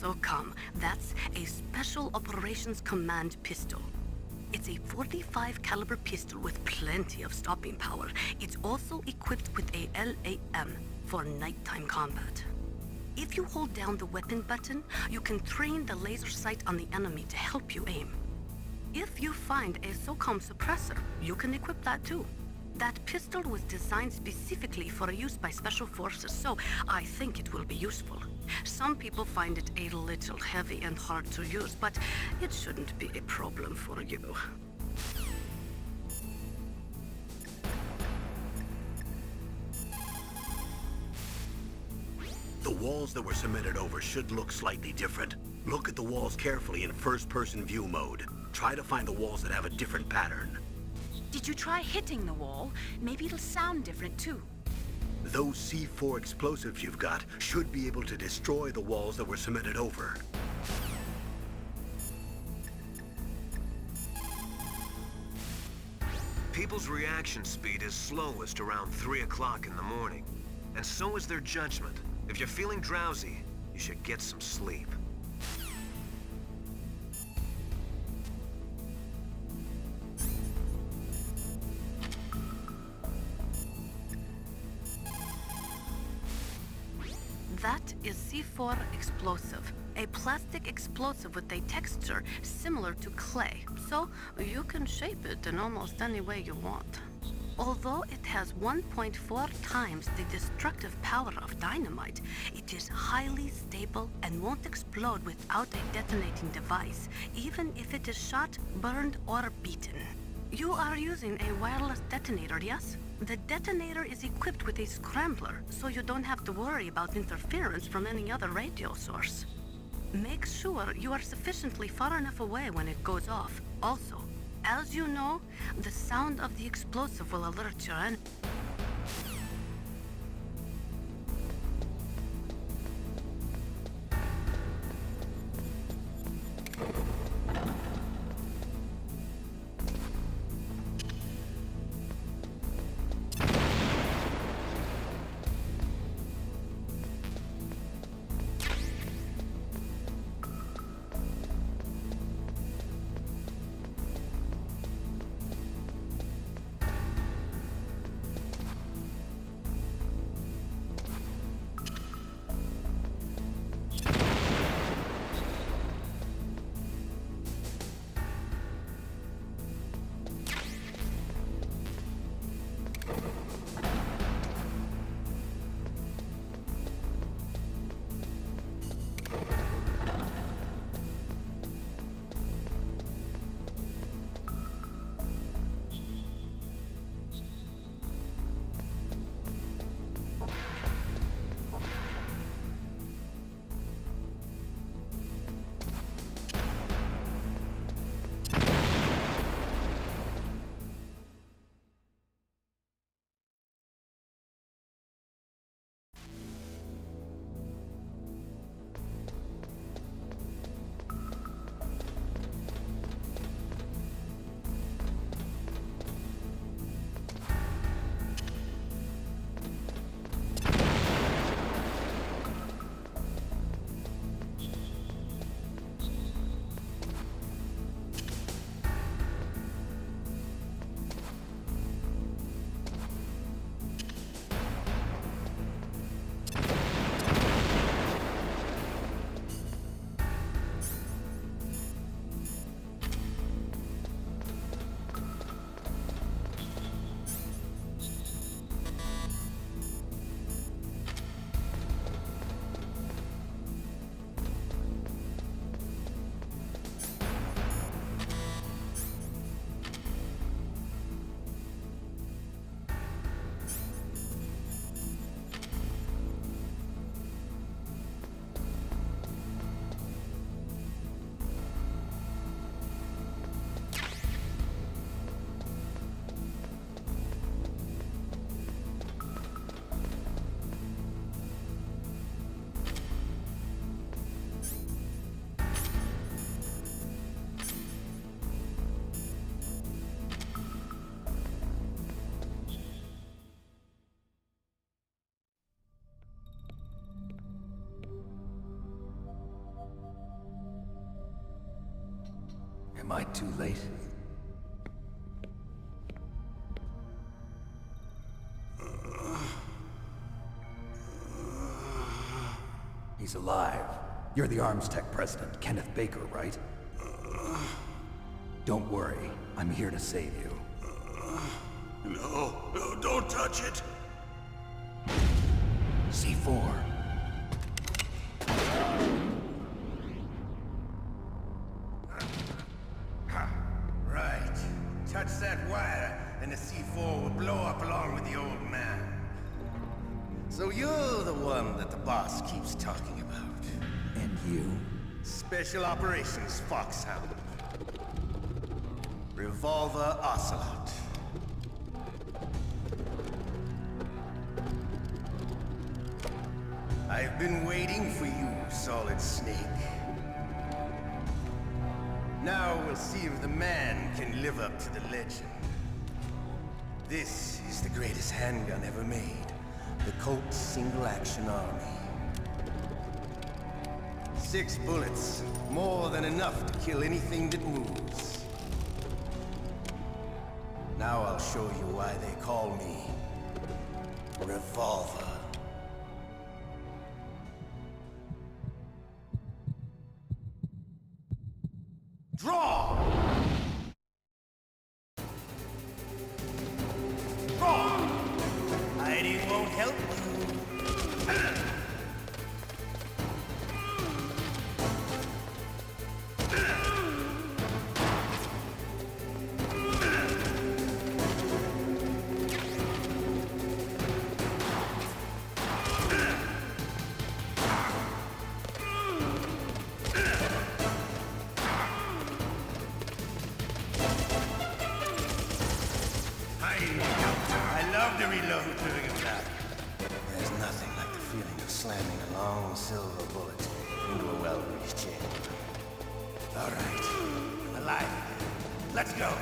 SOCOM. That's a Special Operations Command pistol. It's a 45 caliber pistol with plenty of stopping power. It's also equipped with a LAM for nighttime combat. If you hold down the weapon button, you can train the laser sight on the enemy to help you aim. If you find a SOCOM suppressor, you can equip that too. That pistol was designed specifically for use by special forces, so I think it will be useful. Some people find it a little heavy and hard to use, but it shouldn't be a problem for you. The walls that were cemented over should look slightly different. Look at the walls carefully in first-person view mode. Try to find the walls that have a different pattern. Did you try hitting the wall? Maybe it'll sound different too. Those C4 explosives you've got should be able to destroy the walls that were cemented over. People's reaction speed is slowest around 3 o'clock in the morning. And so is their judgment. If you're feeling drowsy, you should get some sleep. That is C4 explosive, a plastic explosive with a texture similar to clay, so you can shape it in almost any way you want. Although it has 1.4 times the destructive power of dynamite, it is highly stable and won't explode without a detonating device, even if it is shot, burned, or beaten. You are using a wireless detonator, yes? The detonator is equipped with a scrambler, so you don't have to worry about interference from any other radio source. Make sure you are sufficiently far enough away when it goes off. Also, as you know, the sound of the explosive will alert your enemy. Am I too late? He's alive. You're the Arms Tech president, Kenneth Baker, right? Don't worry. I'm here to save you. No, don't touch it! C4. Right. Touch that wire, and the C4 will blow up along with the old man. So you're the one that the boss keeps talking about. And you? Special Operations Foxhound. Revolver Ocelot. I've been waiting for you, Solid Snake. Now we'll see if the man can live up to the legend. This is the greatest handgun ever made. The Colt Single Action Army. 6 bullets, more than enough to kill anything that moves. Now I'll show you why they call me Revolver. Draw! Draw! Hiding won't help you. I love to reload during attack. There's nothing like the feeling of slamming a long silver bullet into a well-greased chain. All right, I'm alive. Let's go.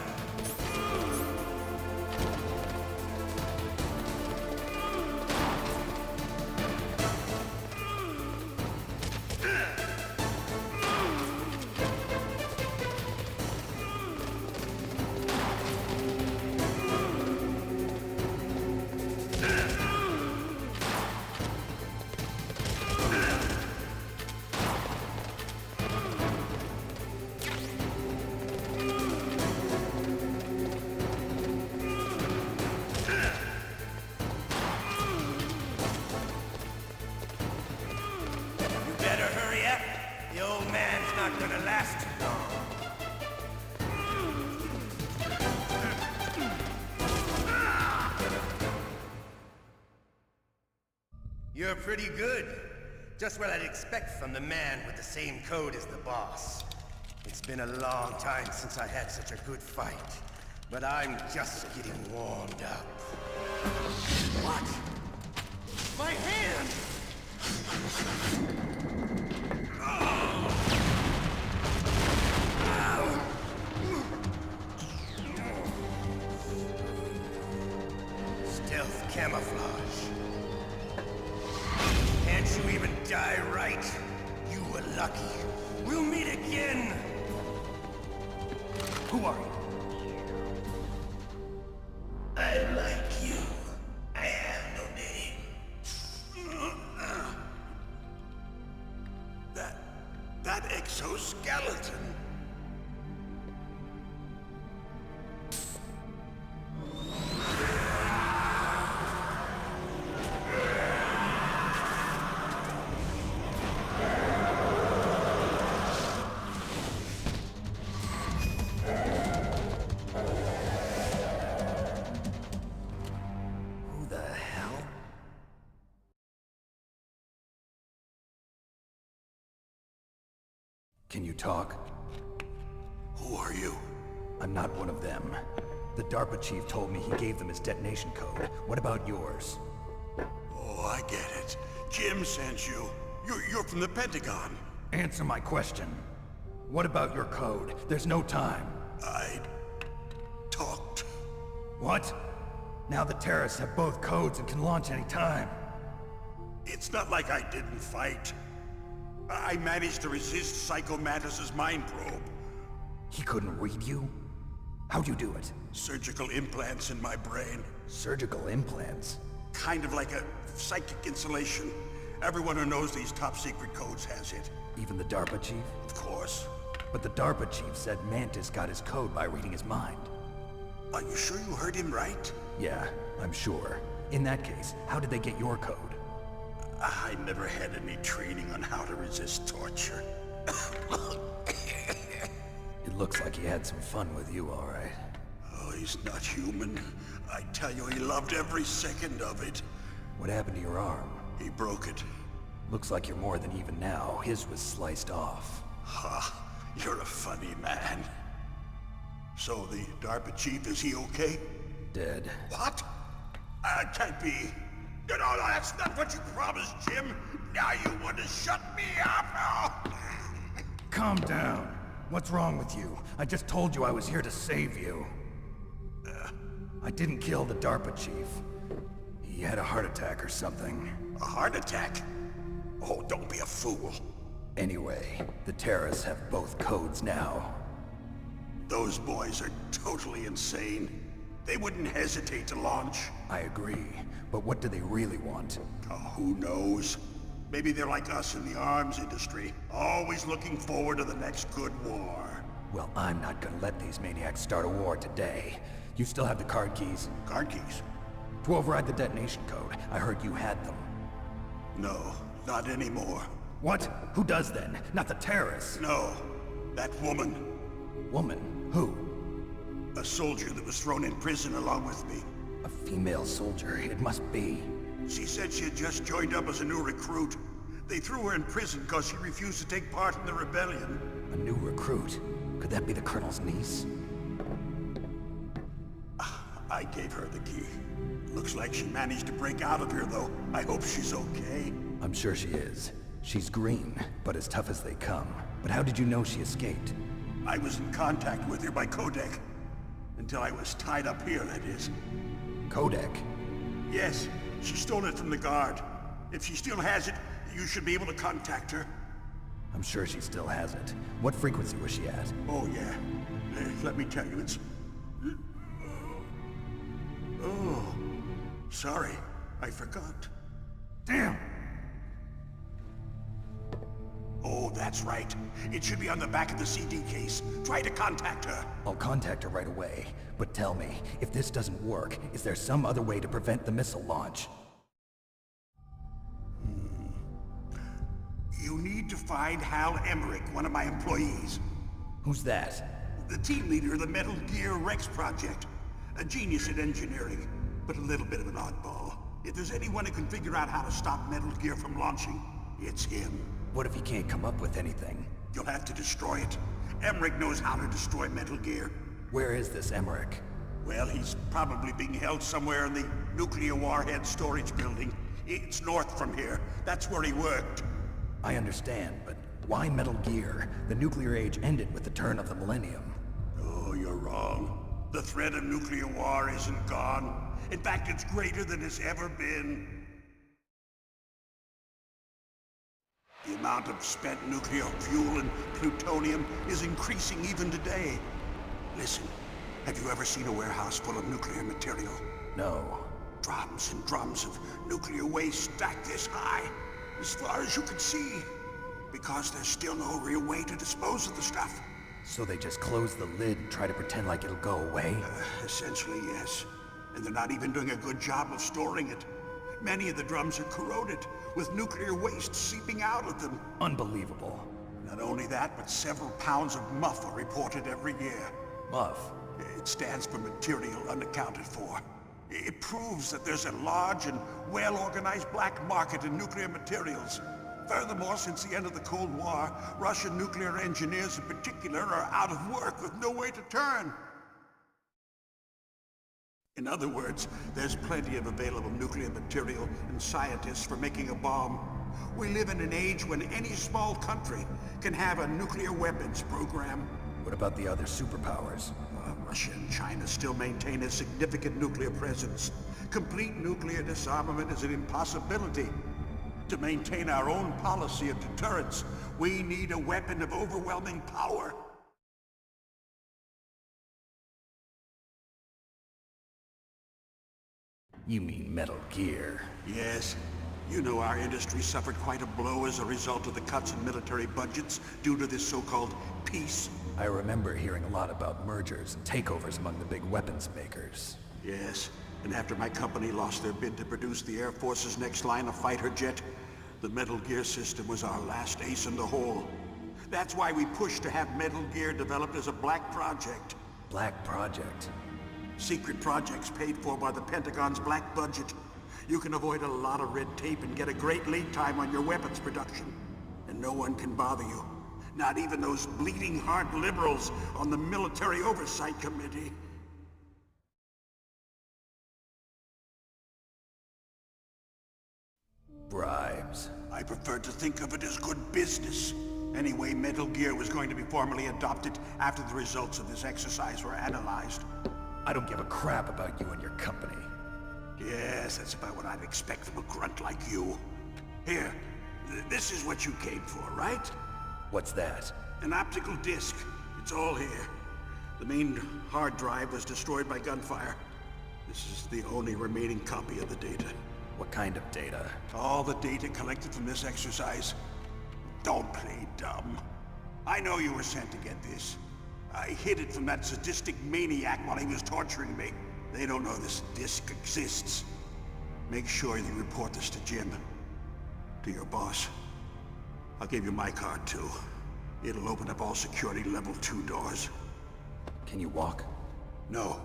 The old man's not gonna last too long. You're pretty good. Just what I'd expect from the man with the same code as the boss. It's been a long time since I had such a good fight, but I'm just getting warmed up. What? My hand! Stealth camouflage. Can't you even die right? You were lucky. We'll meet again! Who are you? I like you. I have no name. That exoskeleton. Who the hell? Can you talk? Who are you? I'm not one of them. The DARPA chief told me he gave them his detonation code. What about yours? Oh, I get it. Jim sent you. You're from the Pentagon. Answer my question. What about your code? There's no time. I talked. What? Now the terrorists have both codes and can launch any time. It's not like I didn't fight. I managed to resist Psycho Mantis's mind probe. He couldn't read you? How'd you do it? Surgical implants in my brain. Surgical implants? Kind of like a psychic insulation. Everyone who knows these top-secret codes has it. Even the DARPA chief? Of course. But the DARPA chief said Mantis got his code by reading his mind. Are you sure you heard him right? Yeah, I'm sure. In that case, how did they get your code? I never had any training on how to resist torture. It looks like he had some fun with you, all right. Oh, he's not human. I tell you, he loved every second of it. What happened to your arm? He broke it. Looks like you're more than even now. His was sliced off. Ha, you're a funny man. So the DARPA chief, is he okay? Dead. What? Can't be. No, that's not what you promised, Jim. Now you want to shut me up? Calm down. What's wrong with you? I just told you I was here to save you. I didn't kill the DARPA chief. He had a heart attack or something. A heart attack? Oh, don't be a fool. Anyway, the terrorists have both codes now. Those boys are totally insane. They wouldn't hesitate to launch. I agree, but what do they really want? Oh, who knows? Maybe they're like us in the arms industry, always looking forward to the next good war. Well, I'm not gonna let these maniacs start a war today. You still have the card keys? Card keys? To override the detonation code. I heard you had them. No, not anymore. What? Who does then? Not the terrorists. No, that woman. Woman? Who? A soldier that was thrown in prison along with me. A female soldier. It must be. She said she had just joined up as a new recruit. They threw her in prison because she refused to take part in the rebellion. A new recruit? Could that be the Colonel's niece? I gave her the key. Looks like she managed to break out of here, though. I hope she's okay. I'm sure she is. She's green, but as tough as they come. But how did you know she escaped? I was in contact with her by codec. Until I was tied up here, that is. Codec? Yes, she stole it from the guard. If she still has it, you should be able to contact her. I'm sure she still has it. What frequency was she at? Oh, yeah. Let me tell you, it's... Oh, sorry. I forgot. Damn! Oh, that's right. It should be on the back of the CD case. Try to contact her. I'll contact her right away. But tell me, if this doesn't work, is there some other way to prevent the missile launch? You need to find Hal Emmerich, one of my employees. Who's that? The team leader of the Metal Gear Rex project. A genius at engineering, but a little bit of an oddball. If there's anyone who can figure out how to stop Metal Gear from launching, it's him. What if he can't come up with anything? You'll have to destroy it. Emmerich knows how to destroy Metal Gear. Where is this Emmerich? Well, he's probably being held somewhere in the nuclear warhead storage building. It's north from here. That's where he worked. I understand, but why Metal Gear? The nuclear age ended with the turn of the millennium. Oh, you're wrong. The threat of nuclear war isn't gone. In fact, it's greater than it's ever been. The amount of spent nuclear fuel and plutonium is increasing even today. Listen, have you ever seen a warehouse full of nuclear material? No. Drums and drums of nuclear waste stacked this high, as far as you can see, because there's still no real way to dispose of the stuff. So they just close the lid and try to pretend like it'll go away? Essentially, yes. And they're not even doing a good job of storing it. Many of the drums are corroded, with nuclear waste seeping out of them. Unbelievable. Not only that, but several pounds of muff are reported every year. Muff? It stands for material unaccounted for. It proves that there's a large and well-organized black market in nuclear materials. Furthermore, since the end of the Cold War, Russian nuclear engineers in particular are out of work with no way to turn. In other words, there's plenty of available nuclear material and scientists for making a bomb. We live in an age when any small country can have a nuclear weapons program. What about the other superpowers? Russia and China still maintain a significant nuclear presence. Complete nuclear disarmament is an impossibility. To maintain our own policy of deterrence, we need a weapon of overwhelming power. You mean Metal Gear. Yes. You know our industry suffered quite a blow as a result of the cuts in military budgets due to this so-called peace. I remember hearing a lot about mergers and takeovers among the big weapons makers. Yes, and after my company lost their bid to produce the Air Force's next line of fighter jet, the Metal Gear system was our last ace in the hole. That's why we pushed to have Metal Gear developed as a black project. Black Project? Secret projects paid for by the Pentagon's black budget. You can avoid a lot of red tape and get a great lead time on your weapons production. And no one can bother you. Not even those bleeding heart liberals on the Military Oversight Committee. Bribes. I prefer to think of it as good business. Anyway, Metal Gear was going to be formally adopted after the results of this exercise were analyzed. I don't give a crap about you and your company. Yes, that's about what I'd expect from a grunt like you. Here, this is what you came for, right? What's that? An optical disc. It's all here. The main hard drive was destroyed by gunfire. This is the only remaining copy of the data. What kind of data? All the data collected from this exercise. Don't play dumb. I know you were sent to get this. I hid it from that sadistic maniac while he was torturing me. They don't know this disc exists. Make sure you report this to Jim. To your boss. I'll give you my card too. It'll open up all security level 2 doors. Can you walk? No.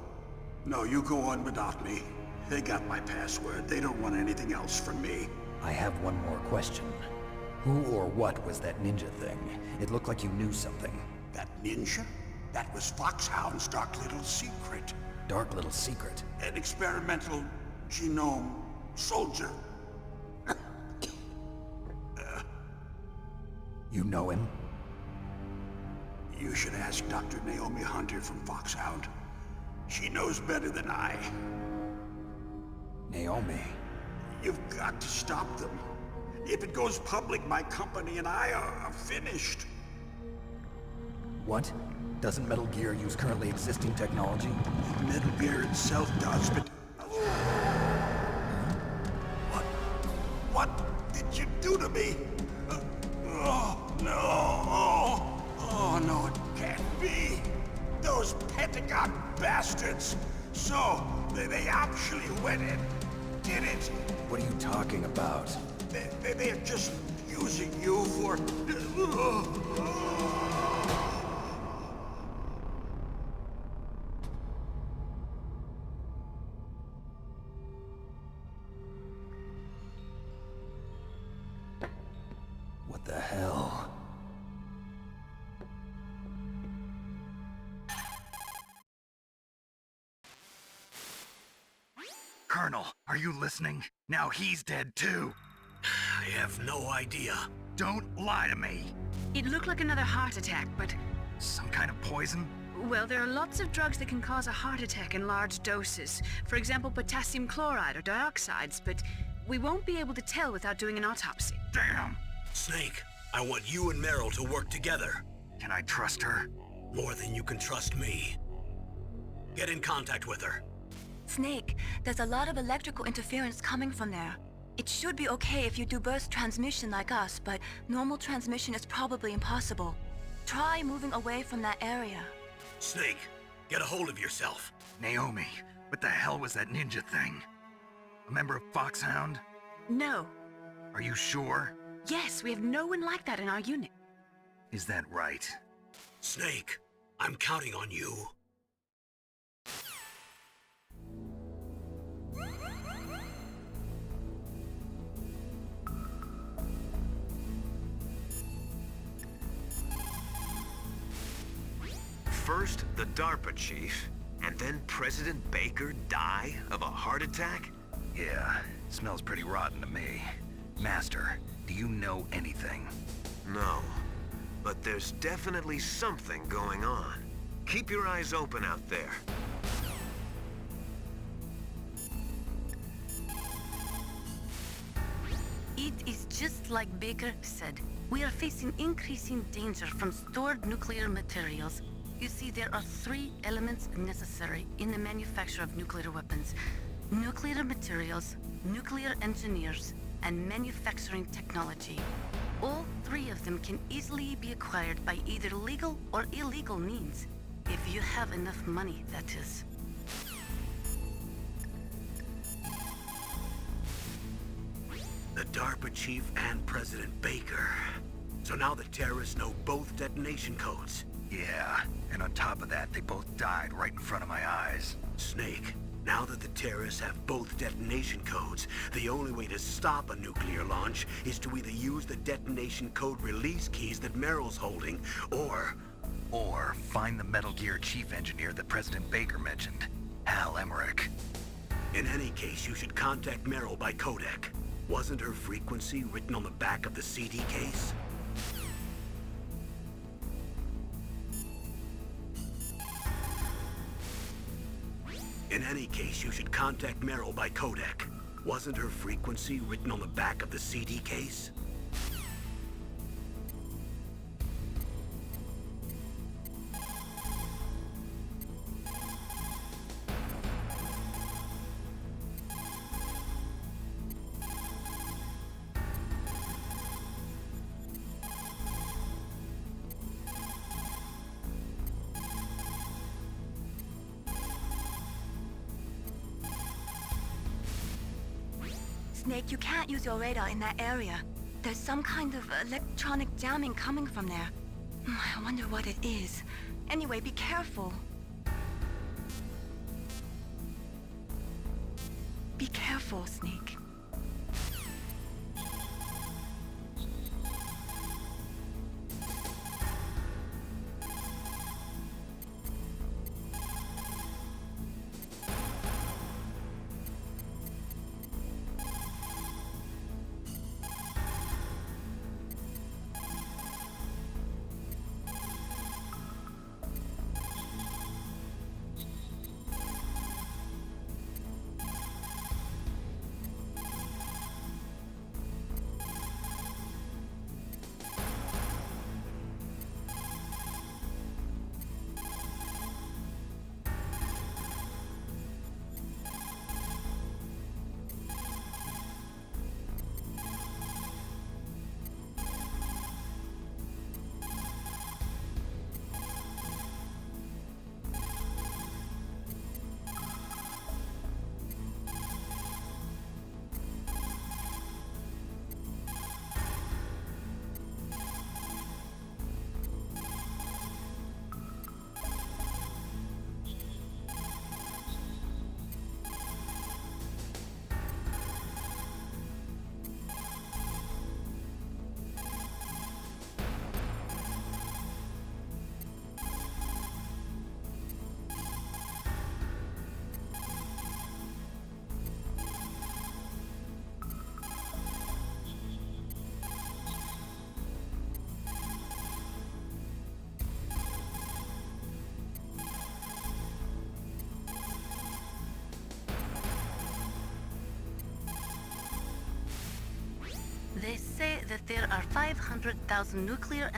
No, you go on without me. They got my password. They don't want anything else from me. I have one more question. Who or what was that ninja thing? It looked like you knew something. That ninja? That was Foxhound's dark little secret. Dark little secret? An experimental genome soldier. You know him? You should ask Dr. Naomi Hunter from Foxhound. She knows better than I. Naomi? You've got to stop them. If it goes public, my company and I are finished. What? Doesn't Metal Gear use currently existing technology? Metal Gear itself does, but... What did you do to me? Oh, no. Oh, no, it can't be. Those Pentagon bastards. So, they actually went and did it. What are you talking about? They're just using you for... What the hell? Colonel, are you listening? Now he's dead too. I have no idea. Don't lie to me. It looked like another heart attack, but... Some kind of poison? Well, there are lots of drugs that can cause a heart attack in large doses. For example, potassium chloride or dioxides, but we won't be able to tell without doing an autopsy. Damn! Snake, I want you and Meryl to work together. Can I trust her? More than you can trust me. Get in contact with her. Snake, there's a lot of electrical interference coming from there. It should be okay if you do burst transmission like us, but normal transmission is probably impossible. Try moving away from that area. Snake, get a hold of yourself. Naomi, what the hell was that ninja thing? A member of Foxhound? No. Are you sure? Yes, we have no one like that in our unit. Is that right? Snake, I'm counting on you. First, the DARPA chief, and then President Baker die of a heart attack? Yeah, smells pretty rotten to me. Master, do you know anything? No, but there's definitely something going on. Keep your eyes open out there. It is just like Baker said. We are facing increasing danger from stored nuclear materials. You see, there are 3 elements necessary in the manufacture of nuclear weapons. nuclear materials, nuclear engineers, and manufacturing technology. All three of them can easily be acquired by either legal or illegal means. If you have enough money, that is. The DARPA chief and President Baker. So now the terrorists know both detonation codes. Yeah, and on top of that, they both died right in front of my eyes. Snake, now that the terrorists have both detonation codes, the only way to stop a nuclear launch is to either use the detonation code release keys that Merrill's holding, or find the Metal Gear chief engineer that President Baker mentioned, Hal Emmerich. In any case, you should contact Merrill by codec. Wasn't her frequency written on the back of the CD case? In any case, you should contact Merrill by codec. Wasn't her frequency written on the back of the CD case? Snake, you can't use your radar in that area. There's some kind of electronic jamming coming from there. I wonder what it is. Anyway, be careful. Be careful, Snake. They say that there are 500,000 nuclear...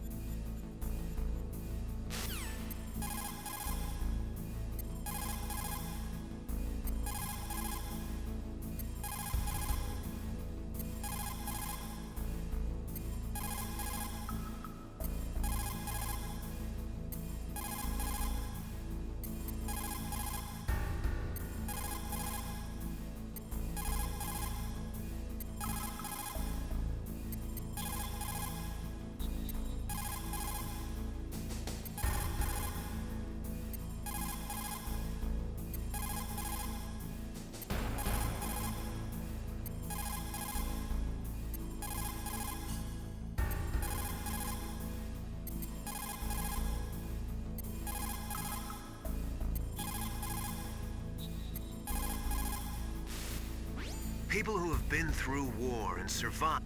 People who have been through war and survived.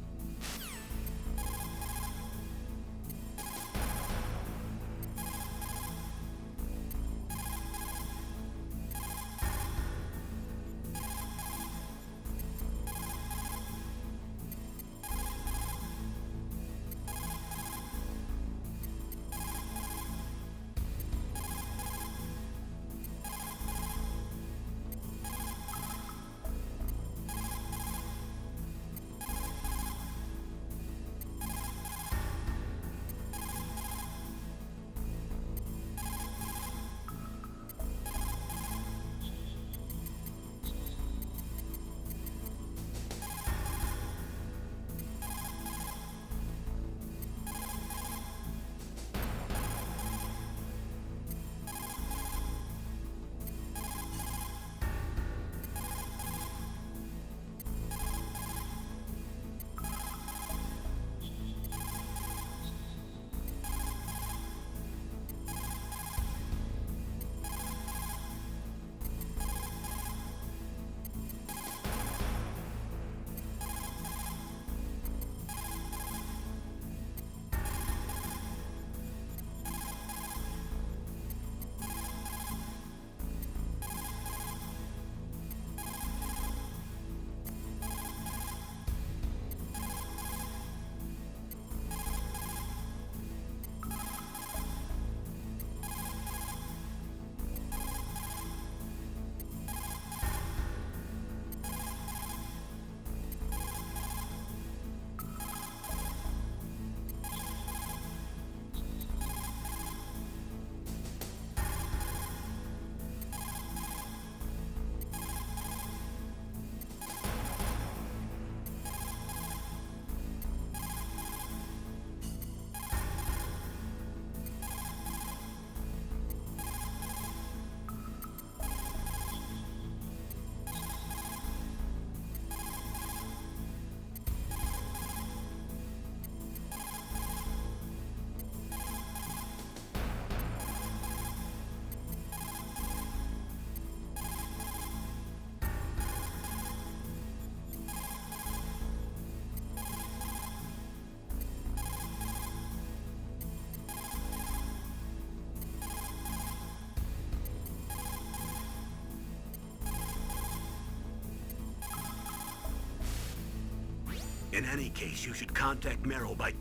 In any case, you should contact Merrill by...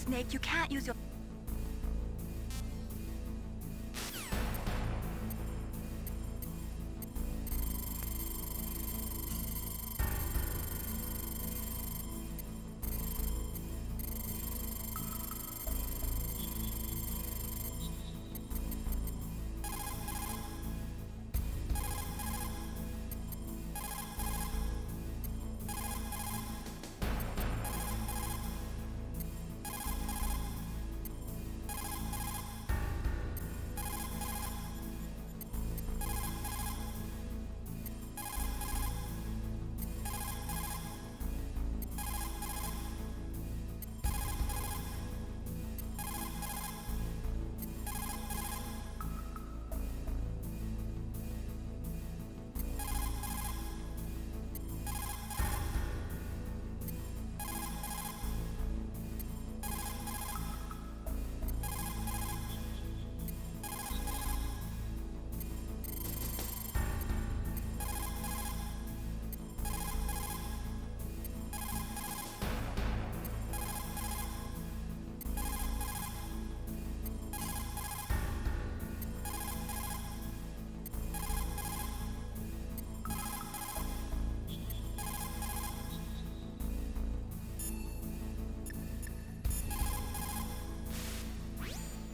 Snake, you can't use your...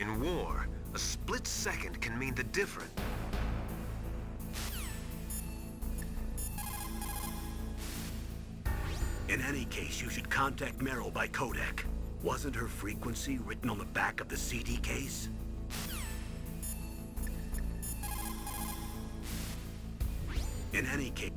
In war, a split second can mean the difference. In any case, you should contact Merrill by codec. Wasn't her frequency written on the back of the CD case? In any case...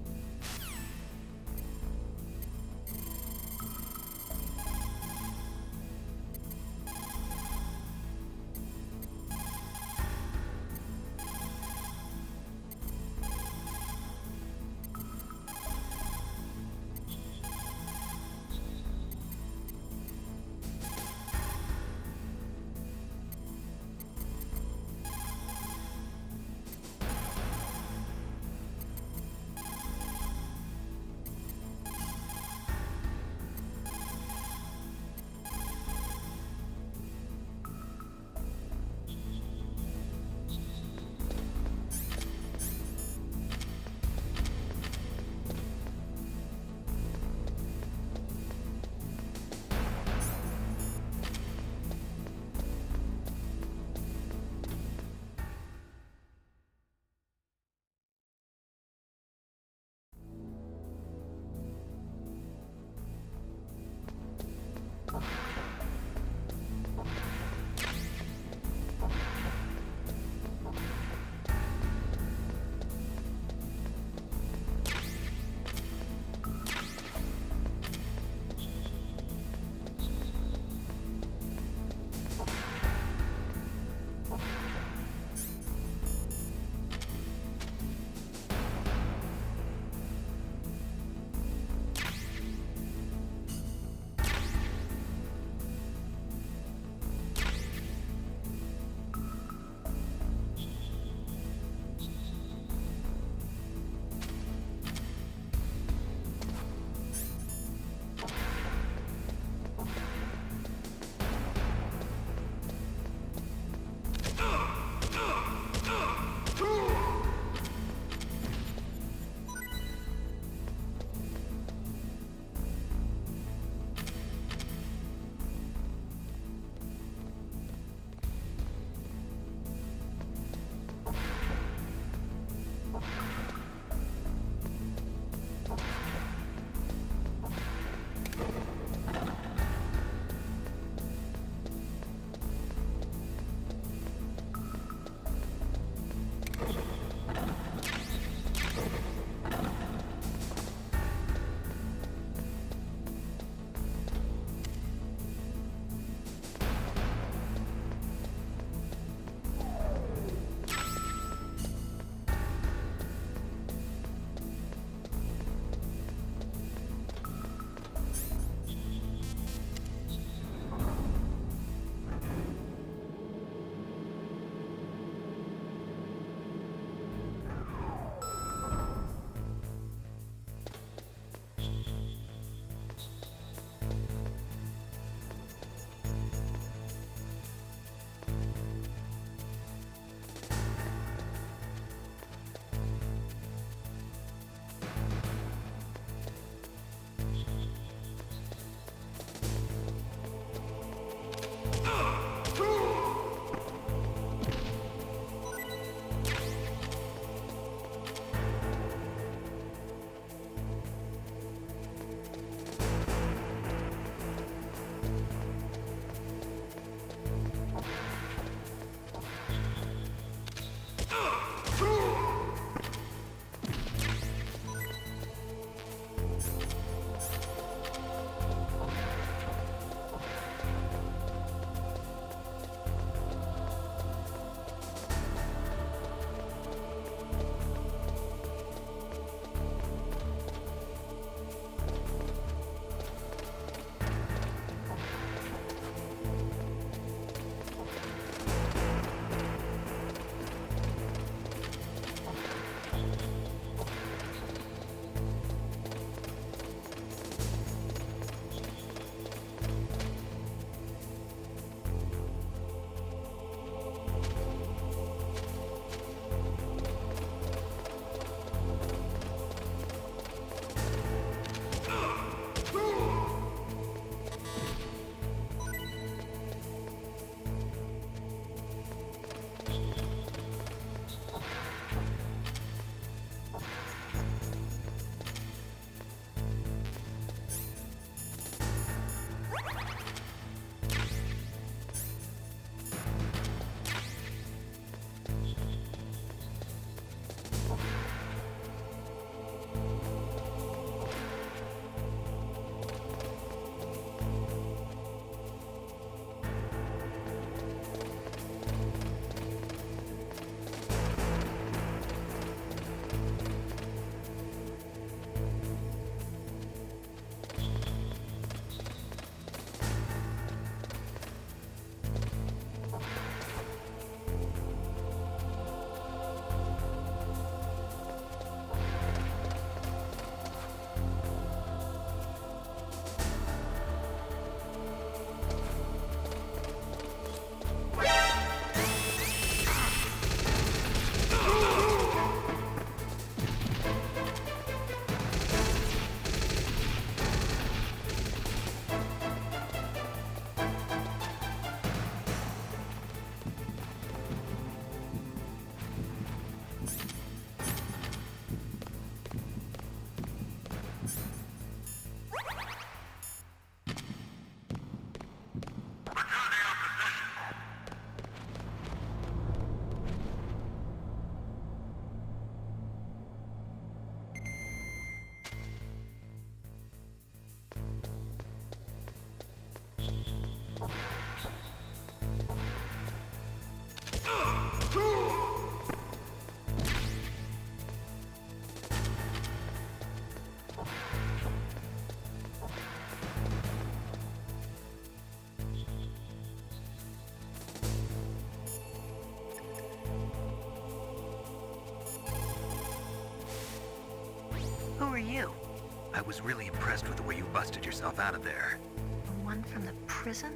I was really impressed with the way you busted yourself out of there. The one from the prison?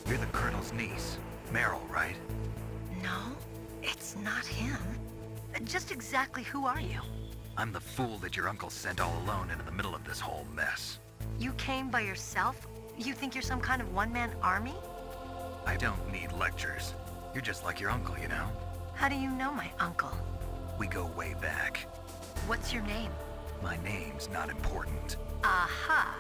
You're the Colonel's niece, Meryl, right? No, it's not him. Just exactly who are you? I'm the fool that your uncle sent all alone into the middle of this whole mess. You came by yourself? You think you're some kind of one-man army? I don't need lectures. You're just like your uncle, you know? How do you know my uncle? We go way back. What's your name? My name's not important. Aha!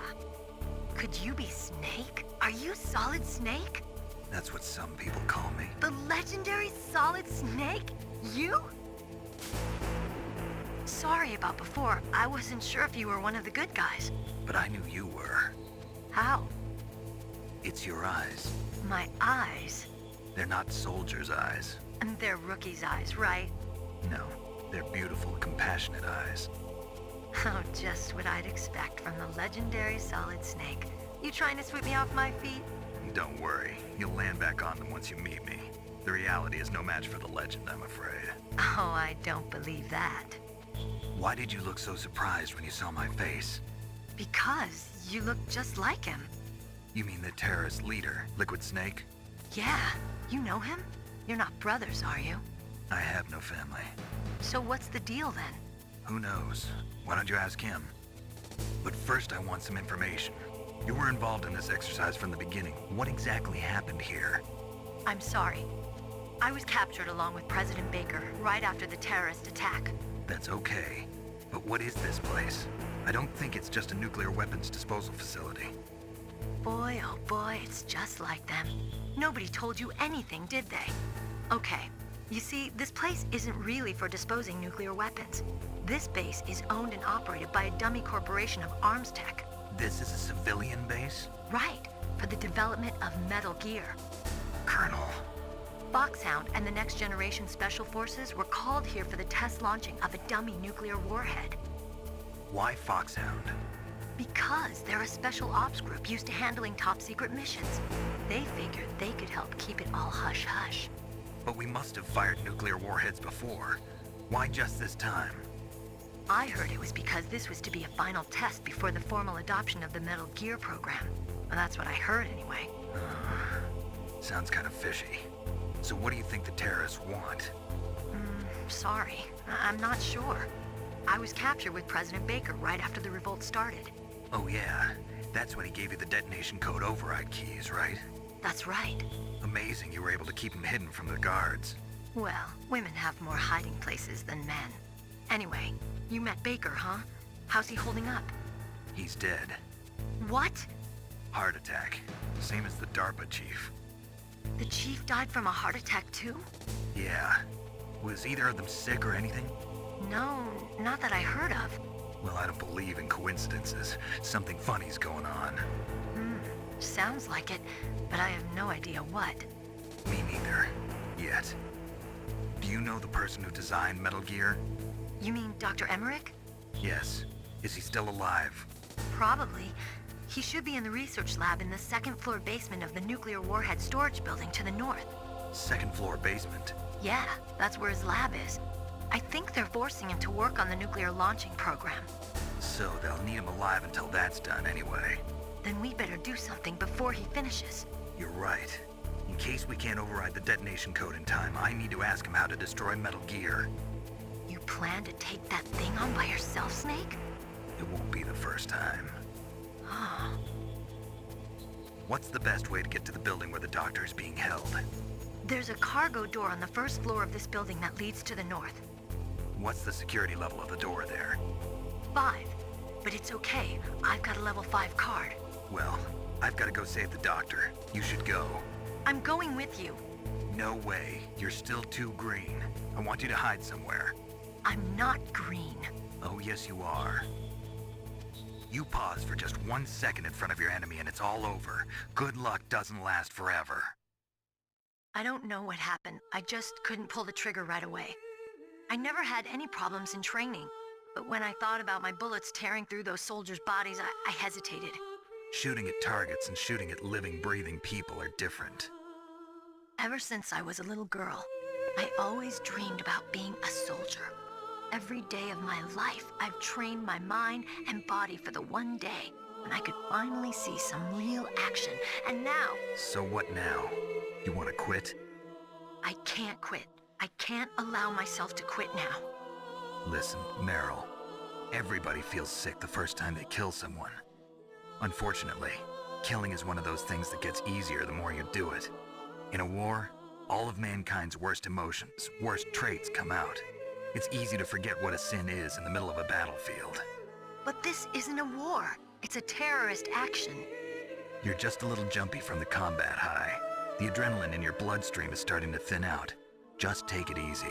Could you be Snake? Are you Solid Snake? That's what some people call me. The legendary Solid Snake? You? Sorry about before. I wasn't sure if you were one of the good guys. But I knew you were. How? It's your eyes. My eyes? They're not soldiers' eyes. And they're rookies' eyes, right? No, they're beautiful, compassionate eyes. Oh, just what I'd expect from the legendary Solid Snake. You trying to sweep me off my feet? Don't worry, you'll land back on them once you meet me. The reality is no match for the legend, I'm afraid. Oh, I don't believe that. Why did you look so surprised when you saw my face? Because you look just like him. You mean the terrorist leader, Liquid Snake? Yeah, you know him? You're not brothers, are you? I have no family. So what's the deal then? Who knows? Why don't you ask him? But first I want some information. You were involved in this exercise from the beginning. What exactly happened here? I'm sorry. I was captured along with President Baker right after the terrorist attack. That's okay. But what is this place? I don't think it's just a nuclear weapons disposal facility. Boy, oh boy, it's just like them. Nobody told you anything, did they? Okay, you see, this place isn't really for disposing nuclear weapons. This base is owned and operated by a dummy corporation of arms tech. This is a civilian base? Right, for the development of Metal Gear. Colonel. Foxhound and the Next Generation Special Forces were called here for the test launching of a dummy nuclear warhead. Why Foxhound? Because they're a special ops group used to handling top-secret missions. They figured they could help keep it all hush-hush. But we must have fired nuclear warheads before. Why just this time? I heard it was because this was to be a final test before the formal adoption of the Metal Gear program. Well, that's what I heard anyway. Sounds kind of fishy. So what do you think the terrorists want? Sorry, I'm not sure. I was captured with President Baker right after the revolt started. Oh yeah, that's when he gave you the detonation code override keys, right? That's right. Amazing you were able to keep him hidden from the guards. Well, women have more hiding places than men. Anyway, you met Baker, huh? How's he holding up? He's dead. What? Heart attack. Same as the DARPA chief. The chief died from a heart attack too? Yeah. Was either of them sick or anything? No, not that I heard of. Well, I don't believe in coincidences. Something funny's going on. Sounds like it, but I have no idea what. Me neither. Yet. Do you know the person who designed Metal Gear? You mean Dr. Emmerich? Yes. Is he still alive? Probably. He should be in the research lab in the second-floor basement of the nuclear warhead storage building to the north. Second floor basement? Yeah, that's where his lab is. I think they're forcing him to work on the nuclear launching program. So they'll need him alive until that's done anyway. Then we better do something before he finishes. You're right. In case we can't override the detonation code in time, I need to ask him how to destroy Metal Gear. You plan to take that thing on by yourself, Snake? It won't be the first time. Oh. What's the best way to get to the building where the doctor is being held? There's a cargo door on the first floor of this building that leads to the north. What's the security level of the door there? 5. But it's okay. I've got a level 5 card. Well, I've got to go save the doctor. You should go. I'm going with you. No way. You're still too green. I want you to hide somewhere. I'm not green. Oh, yes you are. You pause for just 1 second in front of your enemy and it's all over. Good luck doesn't last forever. I don't know what happened. I just couldn't pull the trigger right away. I never had any problems in training. But when I thought about my bullets tearing through those soldiers' bodies, I hesitated. Shooting at targets and shooting at living, breathing people are different. Ever since I was a little girl, I always dreamed about being a soldier. Every day of my life, I've trained my mind and body for the one day when I could finally see some real action. And now... So what now? You want to quit? I can't quit. I can't allow myself to quit now. Listen, Meryl. Everybody feels sick the first time they kill someone. Unfortunately, killing is one of those things that gets easier the more you do it. In a war, all of mankind's worst emotions, worst traits come out. It's easy to forget what a sin is in the middle of a battlefield. But this isn't a war. It's a terrorist action. You're just a little jumpy from the combat high. The adrenaline in your bloodstream is starting to thin out. Just take it easy.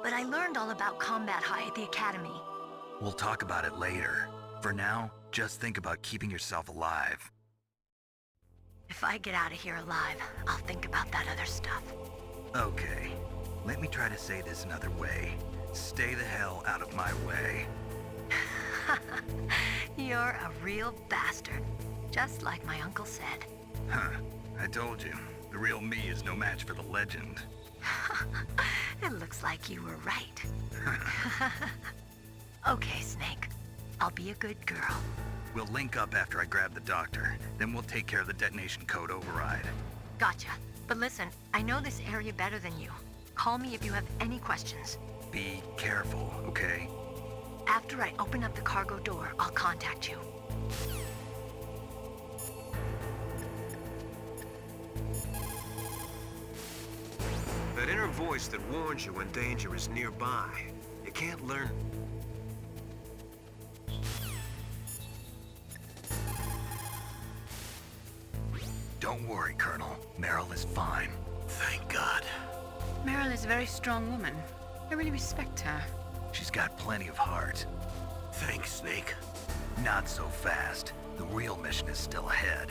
But I learned all about combat high at the academy. We'll talk about it later. For now, just think about keeping yourself alive. If I get out of here alive, I'll think about that other stuff. Okay. Let me try to say this another way. Stay the hell out of my way. You're a real bastard. Just like my uncle said. Huh. I told you. The real me is no match for the legend. It looks like you were right. Okay, Snake. I'll be a good girl. We'll link up after I grab the doctor. Then we'll take care of the detonation code override. Gotcha. But listen, I know this area better than you. Call me if you have any questions. Be careful, okay? After I open up the cargo door, I'll contact you. That inner voice that warns you when danger is nearby. You can't learn... Don't worry, Colonel. Meryl is fine. Thank God. Meryl is a very strong woman. I really respect her. She's got plenty of heart. Thanks, Snake. Not so fast. The real mission is still ahead.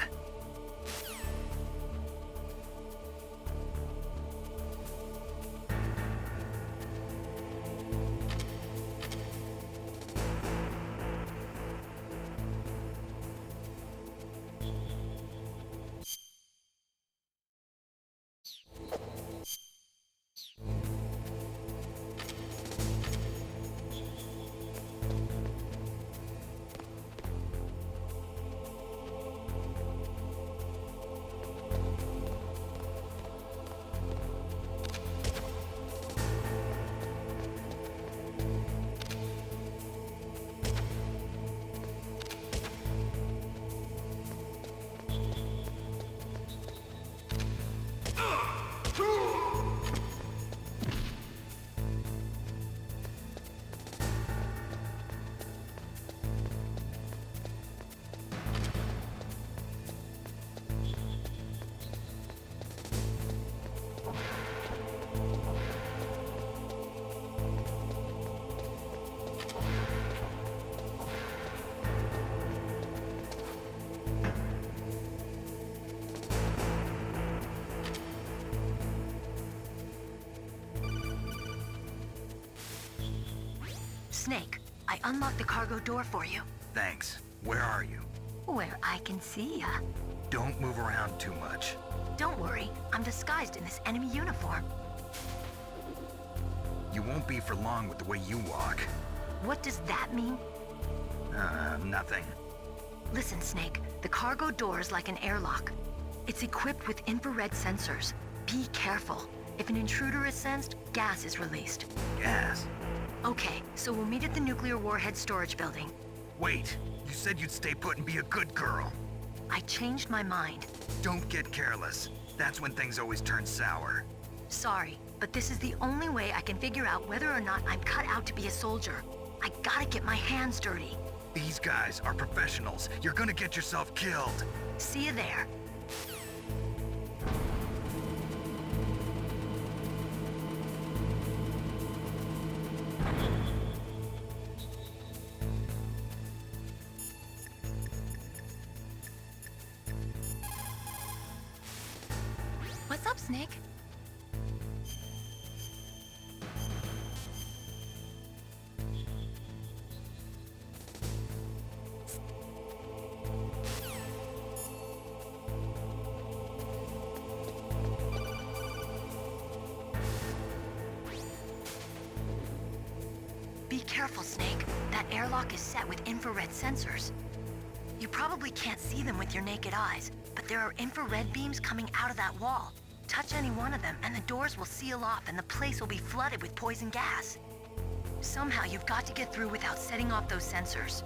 Snake, I unlocked the cargo door for you. Thanks. Where are you? Where I can see ya. Don't move around too much. Don't worry, I'm disguised in this enemy uniform. You won't be for long with the way you walk. What does that mean? Nothing. Listen, Snake, the cargo door is like an airlock. It's equipped with infrared sensors. Be careful. If an intruder is sensed, gas is released. Gas? Okay, so we'll meet at the nuclear warhead storage building. Wait, you said you'd stay put and be a good girl. I changed my mind. Don't get careless. That's when things always turn sour. Sorry, but this is the only way I can figure out whether or not I'm cut out to be a soldier. I gotta get my hands dirty. These guys are professionals. You're gonna get yourself killed. See you there. What's up, Snake? careful, Snake. That airlock is set with infrared sensors. You probably can't see them with your naked eyes, but there are infrared beams coming out of that wall. Touch any one of them, and the doors will seal off, and the place will be flooded with poison gas. Somehow, you've got to get through without setting off those sensors.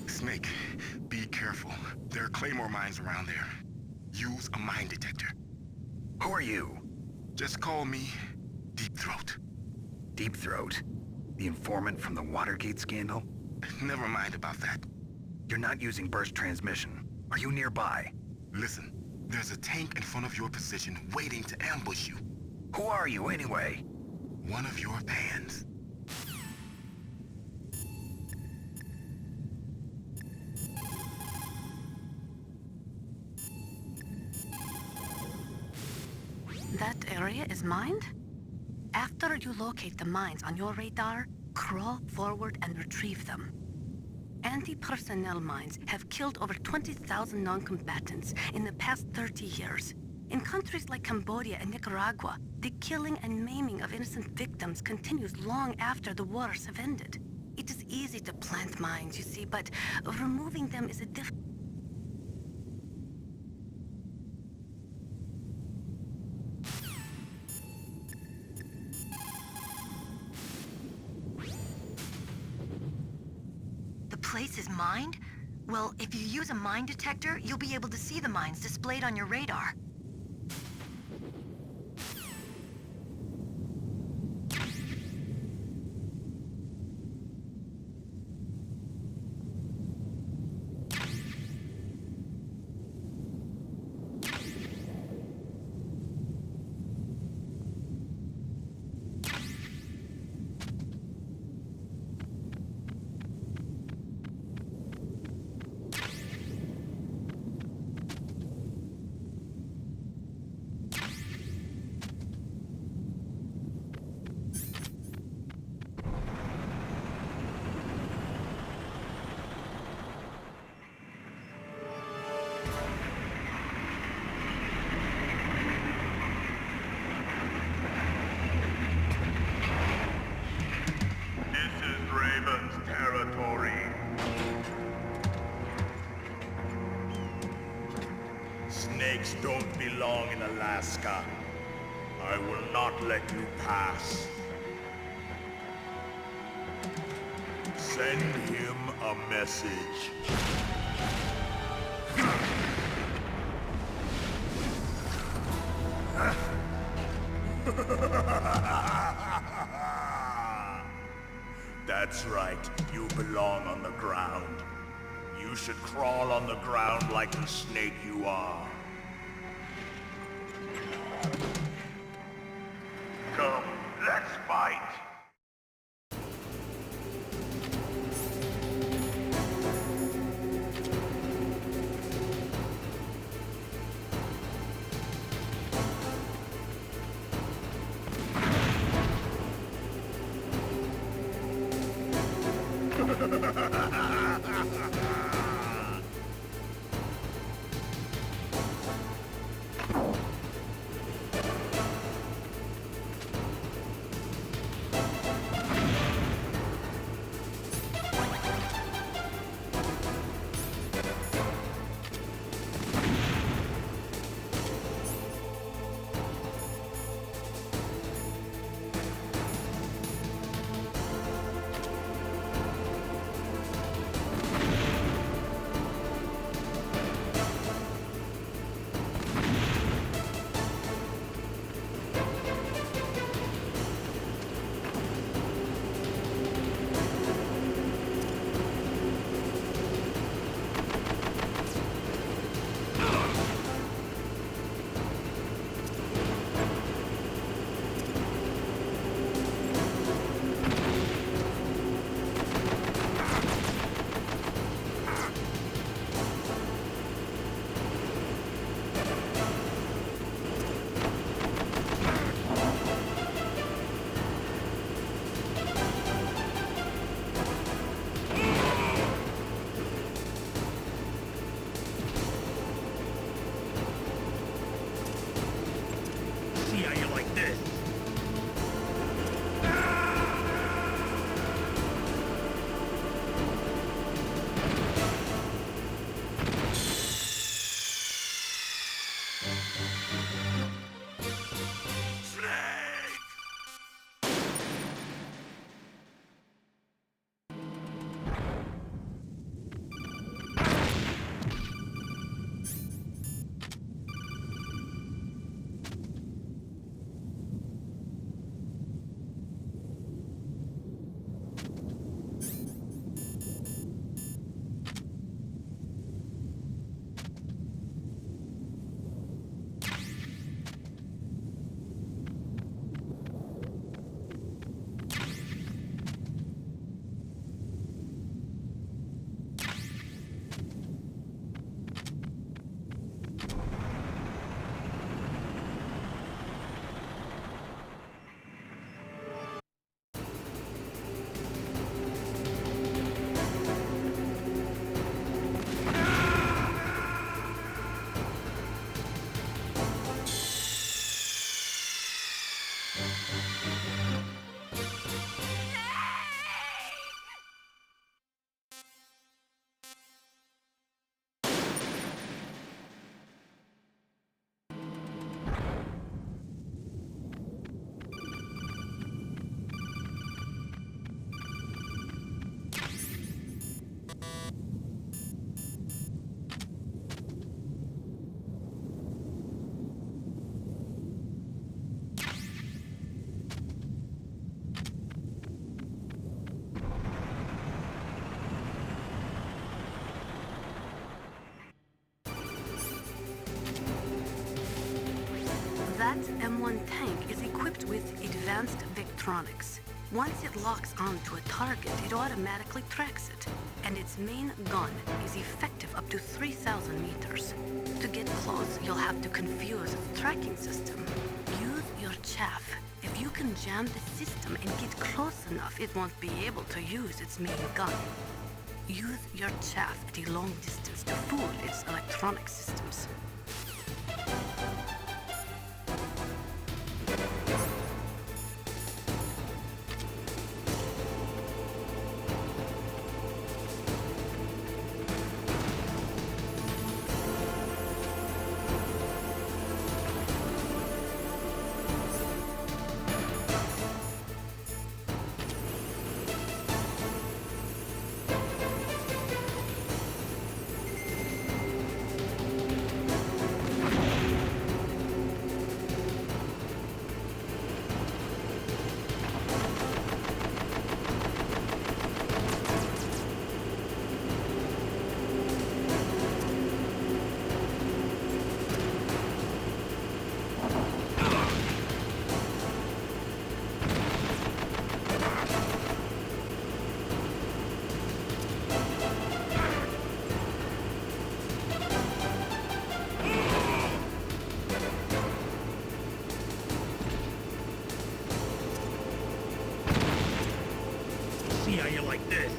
Snake, be careful. There are claymore mines around there. Use a mine detector. Who are you? Just call me Deep Throat. Deep Throat? The informant from the Watergate scandal? Never mind about that. You're not using burst transmission. Are you nearby? Listen, there's a tank in front of your position waiting to ambush you. Who are you anyway? One of your fans. That area is mined? After you locate the mines on your radar, crawl forward and retrieve them. Anti-personnel mines have killed over 20,000 non-combatants in the past 30 years. In countries like Cambodia and Nicaragua, the killing and maiming of innocent victims continues long after the wars have ended. It is easy to plant mines, you see, but removing them is a difficult... Place is mined? Well, if you use a mine detector, you'll be able to see the mines displayed on your radar. Snakes don't belong in Alaska. I will not let you pass. Send him a message. That's right, you belong on the ground. You should crawl on the ground like the snake you are. Come, let's fight! See how you like this? That M1 tank is equipped with advanced Vectronics. Once it locks onto a target, it automatically tracks it, and its main gun is effective up to 3,000 meters. To get close, you'll have to confuse its tracking system. Use your chaff. If you can jam the system and get close enough, it won't be able to use its main gun. Use your chaff at a long distance to fool its electronic systems. See how you like this?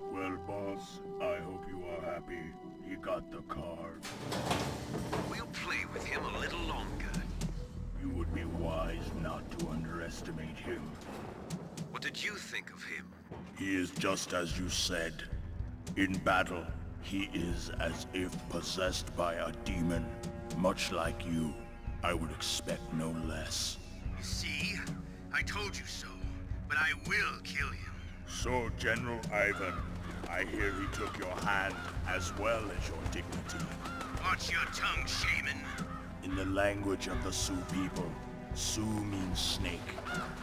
Well, boss, I hope you are happy. He got the card. We'll play with him a little longer. You would be wise not to underestimate him. What did you think of him? He is just as you said. In battle, he is as if possessed by a demon. Much like you, I would expect no less. See? I told you so. But I will kill him. So, General Ivan, I hear he took your hand as well as your dignity. Watch your tongue, shaman. In the language of the Sioux people, Sioux means snake.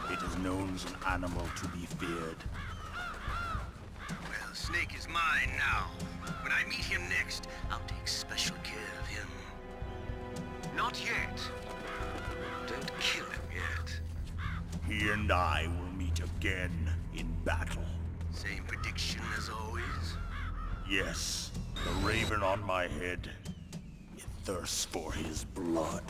It is known as an animal to be feared. Well, Snake is mine now. When I meet him next, I'll take and I will meet again in battle. Same prediction as always? Yes, the raven on my head. It thirsts for his blood.